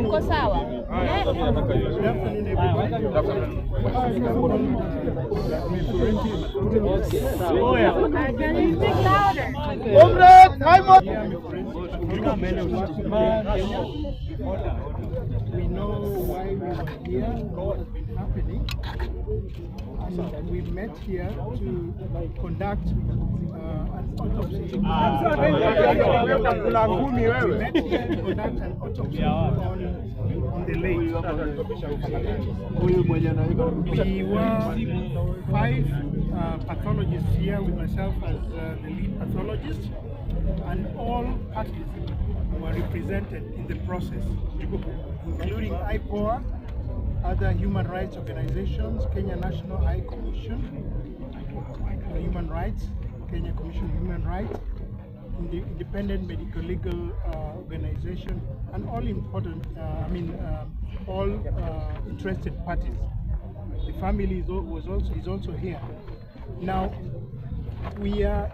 Uko sawa? Can you speak louder? We know why we were here, what has been happening, and we met here to conduct an autopsy. We met here to conduct an autopsy on the late. We were 5 pathologists here with myself as the lead pathologist, and all parties were represented in the process, including IPOA, other human rights organizations, Kenya National High Commission for Human Rights, Kenya Commission on Human Rights, independent medical legal organization, and all important, all interested parties. The family is also here. Now, we are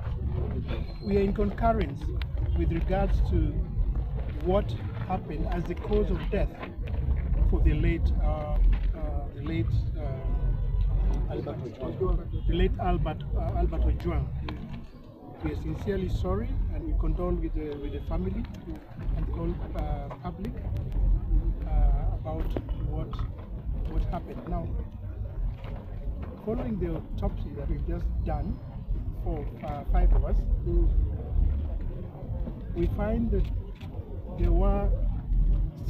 in concurrence with regards to what happened as the cause of death for the late Albert Ojwang. We are sincerely sorry, and we condole with the family and the whole public about what happened. Now, following the autopsy that we've just done for 5 of us, we find that there were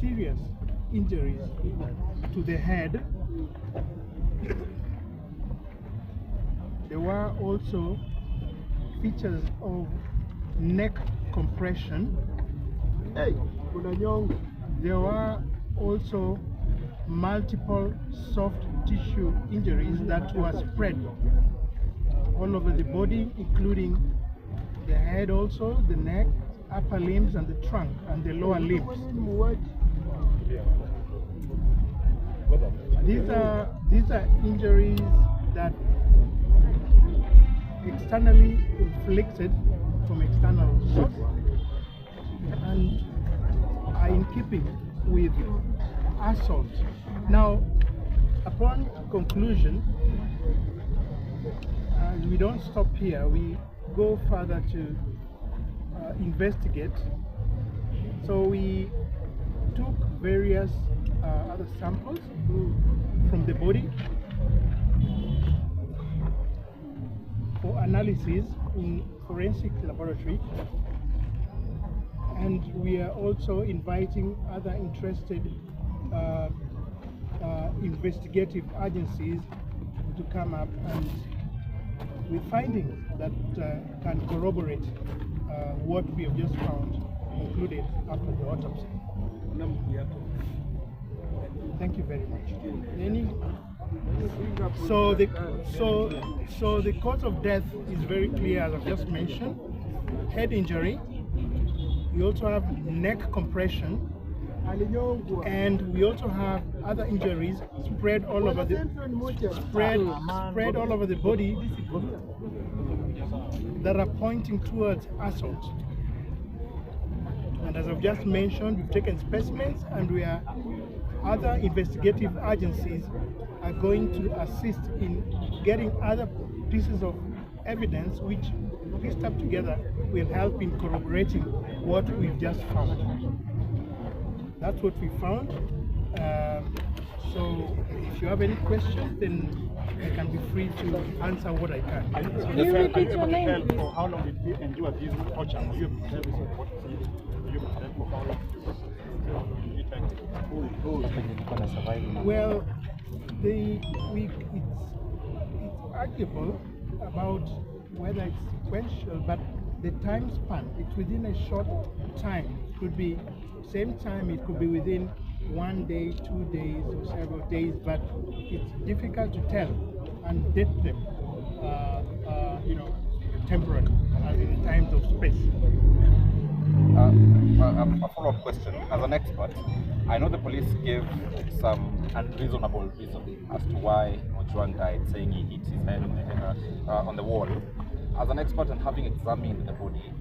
serious injuries to the head. There were also features of neck compression. There were also multiple soft tissue injuries that were spread all over the body, including the head also, the neck, upper limbs, and the trunk, and the lower limbs. These are injuries that externally inflicted from external source and are in keeping with assault. Now, upon conclusion, we don't stop here. We go further to investigate. So we took various other samples from the body for analysis in forensic laboratory, and we are also inviting other interested investigative agencies to come up and with findings that can corroborate what we have just found included after the autopsy. Thank you very much. So the cause of death is very clear, as I've just mentioned. Head injury. We also have neck compression, and we also have other injuries spread all over the body that are pointing towards assault. And as I've just mentioned, we've taken specimens, and other investigative agencies are going to assist in getting other pieces of evidence which, pieced up together, will help in corroborating what we've just found. That's what we found. So if you have any questions, then I can be free to answer what I can. Can you repeat your name, please? For how long did you endure this torture? Were you able to tell us what it is? Were you able to tell for how long? Well, it's arguable about whether it's sequential, but the time span, it's within a short time. It could be same time, it could be within 1 day, 2 days, or several days, but it's difficult to tell and date them, temporarily, in times of space. A follow-up question. As an expert, I know the police gave some unreasonable reason as to why Ojwang died, saying he hit his head on the wall. as an expert and having examined the body,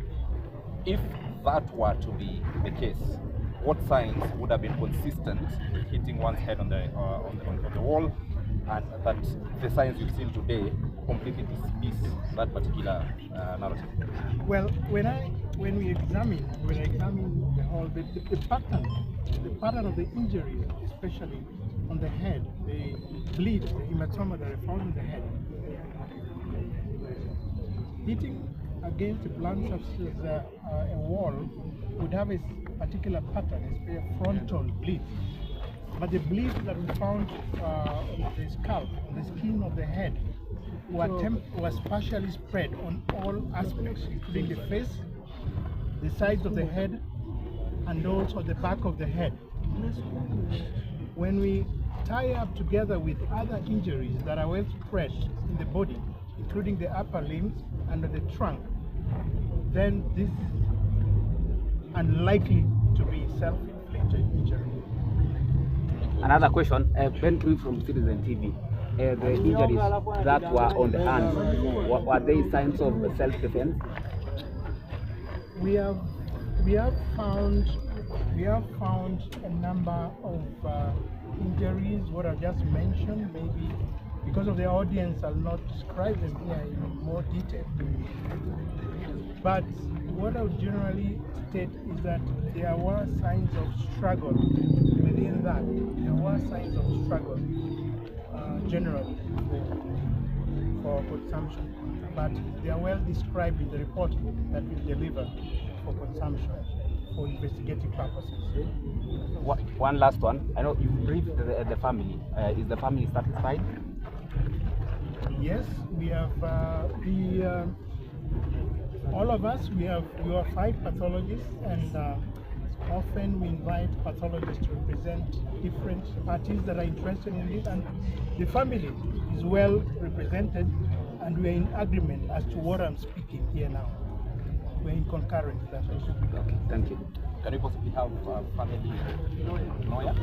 if that were to be the case, what signs would have been consistent with hitting one's head on the wall, and that the signs you've seen today completely dismiss that particular narrative? Well, when I examine the whole the pattern of the injuries, especially on the head, the bleed, the hematoma that I found in the head, hitting against a blunt surface, a wall, would have a particular pattern, a frontal bleed. But the bleeds that we found on the scalp, on the skin of the head, was partially spread on all aspects, including the face, the sides of the head, and also the back of the head. When we tie up together with other injuries that are well spread in the body, including the upper limbs and the trunk, then this is unlikely to be self-inflicted injury. Another question, Ben Kui from Citizen TV. The injuries that were on the hands, were they signs of self-defense? We have found a number of injuries, what I just mentioned. Maybe because of the audience, I'll not describe them here in more detail. But what I would generally state is that there were signs of struggle within that. There were signs of struggle generally for consumption, but they are well described in the report that we deliver for consumption for investigative purposes. One last one. I know you briefed the family. Is the family satisfied? Yes, we have all of us. We are 5 pathologists, and often we invite pathologists to represent different parties that are interested in this, and the family is well represented, and we are in agreement as to what I'm speaking here now. We're in concurrence. That's also. Okay, thank you. Can we possibly have a family lawyer?